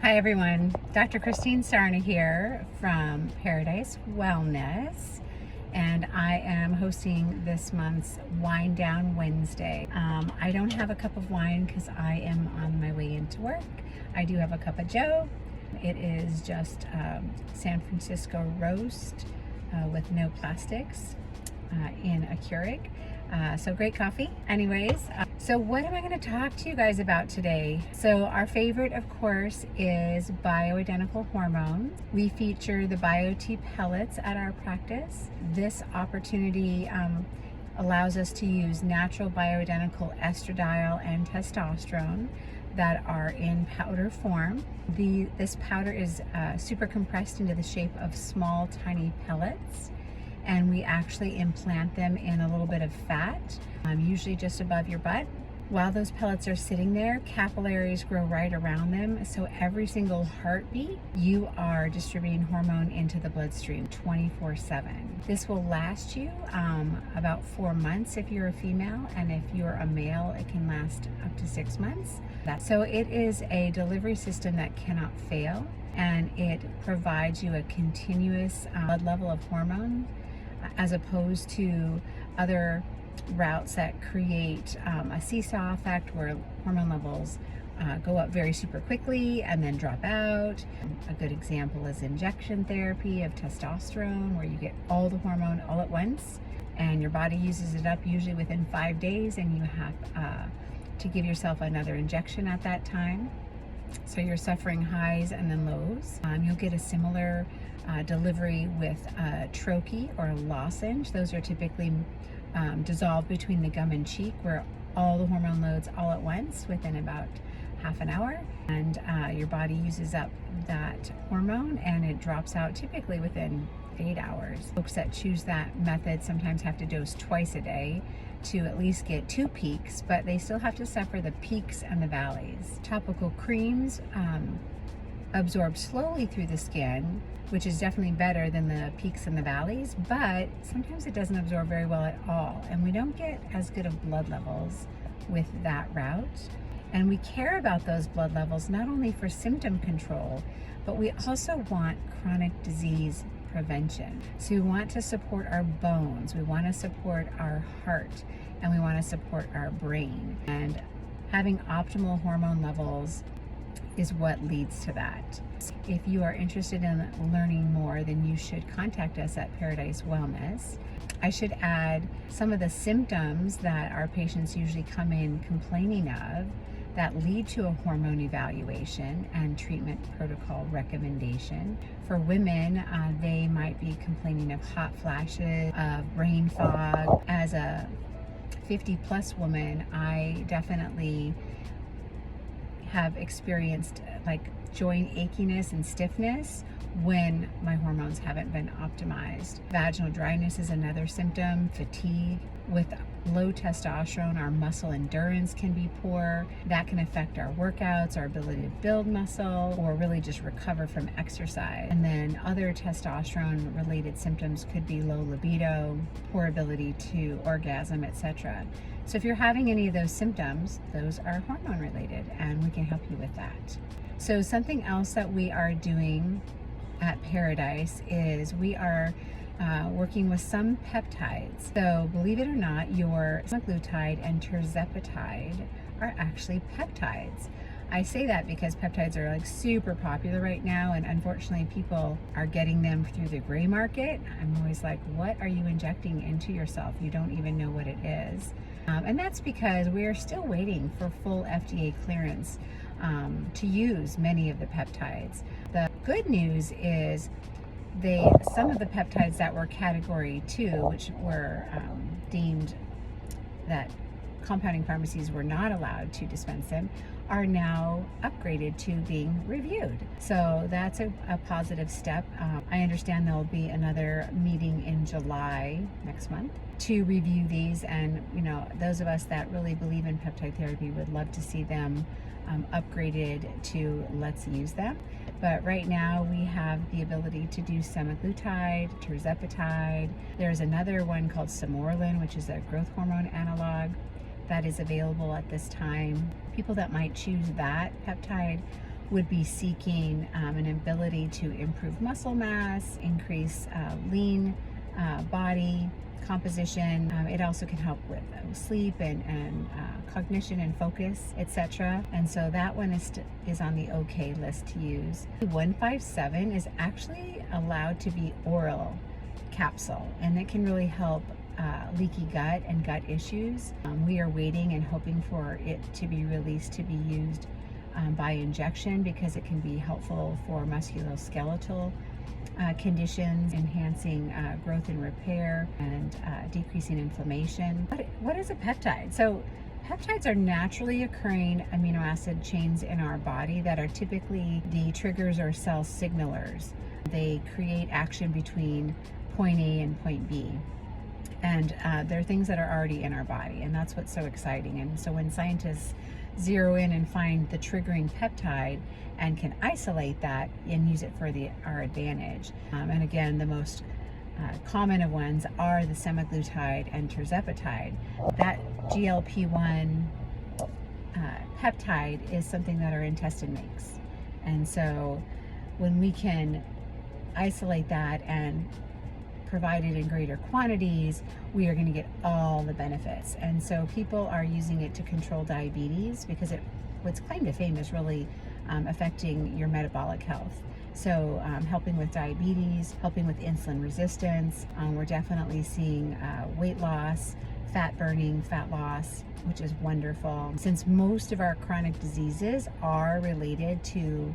Hi everyone, Dr. Christine Sarna here from Paradise Wellness, and I am hosting this month's Wine Down Wednesday. I don't have a cup of wine because I am on my way into work. I do have a cup of Joe. It is just San Francisco roast with no plastics in a Keurig. So great coffee. Anyways, so what am I going to talk to you guys about today? So our favorite, of course, is bioidentical hormones. We feature the BioT pellets at our practice. This opportunity allows us to use natural bioidentical estradiol and testosterone that are in powder form. This powder is super compressed into the shape of small, tiny pellets, and we actually implant them in a little bit of fat, usually just above your butt. While those pellets are sitting there, capillaries grow right around them, so every single heartbeat, you are distributing hormone into the bloodstream 24/7. This will last you about 4 months if you're a female, and if you're a male, it can last up to 6 months. So it is a delivery system that cannot fail, and it provides you a continuous blood level of hormone, as opposed to other routes that create a seesaw effect where hormone levels go up very super quickly and then drop out. A good example is injection therapy of testosterone, where you get all the hormone all at once and your body uses it up usually within 5 days, and you have to give yourself another injection at that time. So you're suffering highs and then lows. You'll get a similar delivery with a troche or a lozenge. Those are typically dissolved between the gum and cheek, where all the hormone loads all at once within about half an hour, and your body uses up that hormone and it drops out typically within 8 hours. Folks that choose that method sometimes have to dose twice a day to at least get 2 peaks, but they still have to suffer the peaks and the valleys. Topical creams absorb slowly through the skin, which is definitely better than the peaks and the valleys, but sometimes it doesn't absorb very well at all, and we don't get as good of blood levels with that route. And we care about those blood levels not only for symptom control, but we also want chronic disease prevention. So we want to support our bones, we want to support our heart, and we want to support our brain. And having optimal hormone levels is what leads to that. If you are interested in learning more, then you should contact us at Paradise Wellness. I should add some of the symptoms that our patients usually come in complaining of that lead to a hormone evaluation and treatment protocol recommendation. For women, they might be complaining of hot flashes, of brain fog. As a 50+ woman, I definitely have experienced like joint achiness and stiffness when my hormones haven't been optimized. Vaginal dryness is another symptom. Fatigue. With low testosterone, our muscle endurance can be poor. That can affect our workouts, our ability to build muscle, or really just recover from exercise. And then other testosterone related symptoms could be low libido, poor ability to orgasm, etc. So if you're having any of those symptoms, those are hormone related, and we can help you with that. So something else that we are doing at Paradise is we are working with some peptides. So believe it or not, your semaglutide and tirzepatide are actually peptides. I say that because peptides are like super popular right now, and unfortunately people are getting them through the gray market. I'm always like, what are you injecting into yourself? You don't even know what it is. And that's because we are still waiting for full FDA clearance to use many of the peptides. The good news is some of the peptides that were category 2, which were deemed that compounding pharmacies were not allowed to dispense them, are now upgraded to being reviewed. So that's a positive step. I understand there'll be another meeting in July next month to review these, and those of us that really believe in peptide therapy would love to see them upgraded to let's use them. But right now we have the ability to do semaglutide, tirzepatide. There's another one called Sermorelin, which is a growth hormone analog that is available at this time. People that might choose that peptide would be seeking an ability to improve muscle mass, increase lean body composition. It also can help with sleep and cognition and focus, etc. And so that one is on the okay list to use. 157 is actually allowed to be oral capsule, and it can really help leaky gut and gut issues. We are waiting and hoping for it to be released to be used by injection, because it can be helpful for musculoskeletal conditions, enhancing growth and repair, and decreasing inflammation. What is a peptide? So peptides are naturally occurring amino acid chains in our body that are typically the triggers or cell signalers. They create action between point A and point B. And they're things that are already in our body, and that's what's so exciting. And so when scientists zero in and find the triggering peptide and can isolate that and use it for our advantage. And again, the most common of ones are the semaglutide and tirzepatide. That GLP-1 peptide is something that our intestine makes. And so when we can isolate that and provide it in greater quantities, we are going to get all the benefits. And so people are using it to control diabetes, because what's claimed to fame is really affecting your metabolic health. So helping with diabetes, helping with insulin resistance. We're definitely seeing weight loss, fat burning, fat loss, which is wonderful. Since most of our chronic diseases are related to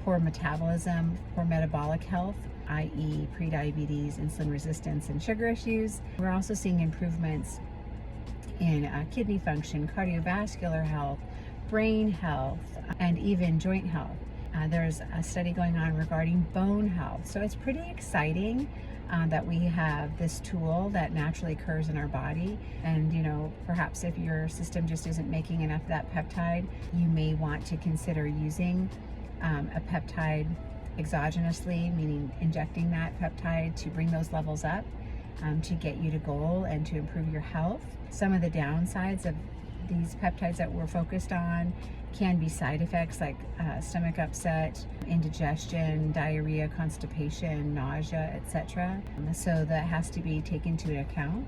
poor metabolism, poor metabolic health, i.e. prediabetes, insulin resistance, and sugar issues. We're also seeing improvements in kidney function, cardiovascular health, brain health, and even joint health. There's a study going on regarding bone health. So it's pretty exciting that we have this tool that naturally occurs in our body. And, perhaps if your system just isn't making enough of that peptide, you may want to consider using a peptide exogenously, meaning injecting that peptide to bring those levels up to get you to goal and to improve your health. Some of the downsides of these peptides that we're focused on can be side effects like stomach upset, indigestion, diarrhea, constipation, nausea, etc. So that has to be taken into account.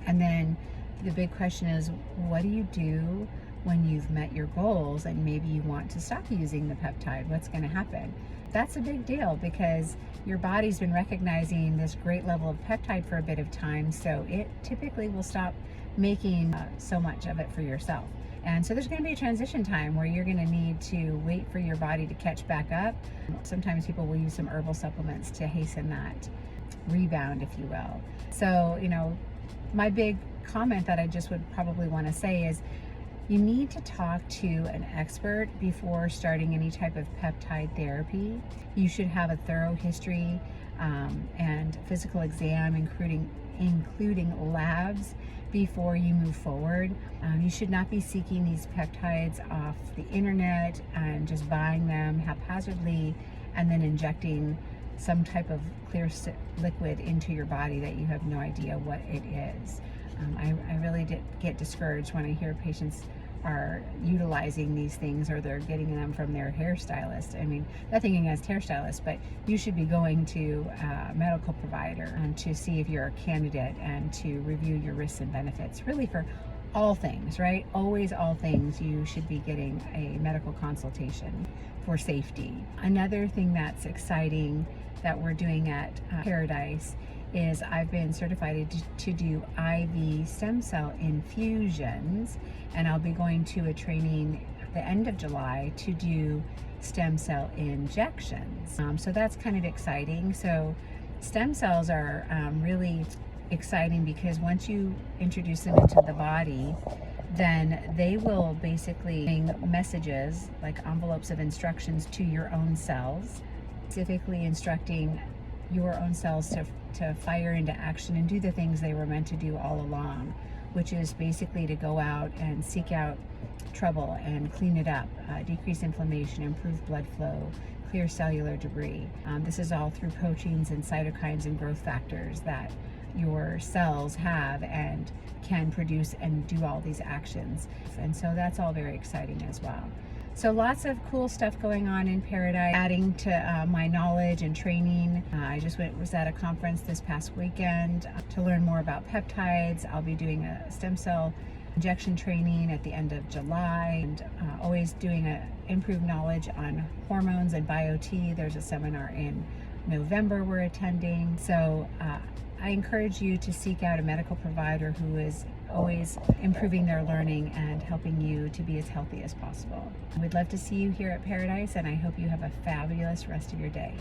And then the big question is, what do you do when you've met your goals and maybe you want to stop using the peptide? What's going to happen? That's a big deal, because your body's been recognizing this great level of peptide for a bit of time, so it typically will stop making so much of it for yourself. And so there's going to be a transition time where you're going to need to wait for your body to catch back up. Sometimes people will use some herbal supplements to hasten that rebound, if you will. So, my big comment that I just would probably want to say is, you need to talk to an expert before starting any type of peptide therapy. You should have a thorough history and physical exam, including labs, before you move forward. You should not be seeking these peptides off the internet and just buying them haphazardly and then injecting some type of clear liquid into your body that you have no idea what it is. I really get discouraged when I hear patients are utilizing these things, or they're getting them from their hairstylist. I mean, nothing against hairstylists, but you should be going to a medical provider to see if you're a candidate and to review your risks and benefits. Really, for all things, right? Always all things, you should be getting a medical consultation for safety. Another thing that's exciting that we're doing at Paradise is I've been certified to do IV stem cell infusions, and I'll be going to a training at the end of July to do stem cell injections. So that's kind of exciting. So stem cells are really exciting, because once you introduce them into the body, then they will basically bring messages like envelopes of instructions to your own cells, specifically instructing your own cells to fire into action and do the things they were meant to do all along, which is basically to go out and seek out trouble and clean it up, decrease inflammation, improve blood flow, clear cellular debris. This is all through proteins and cytokines and growth factors that your cells have and can produce and do all these actions. And so that's all very exciting as well. So lots of cool stuff going on in Paradise, adding to my knowledge and training. I just was at a conference this past weekend to learn more about peptides. I'll be doing a stem cell injection training at the end of July, and always doing a improved knowledge on hormones and BioT. There's a seminar in November we're attending. So I encourage you to seek out a medical provider who is always improving their learning and helping you to be as healthy as possible. We'd love to see you here at Paradise, and I hope you have a fabulous rest of your day.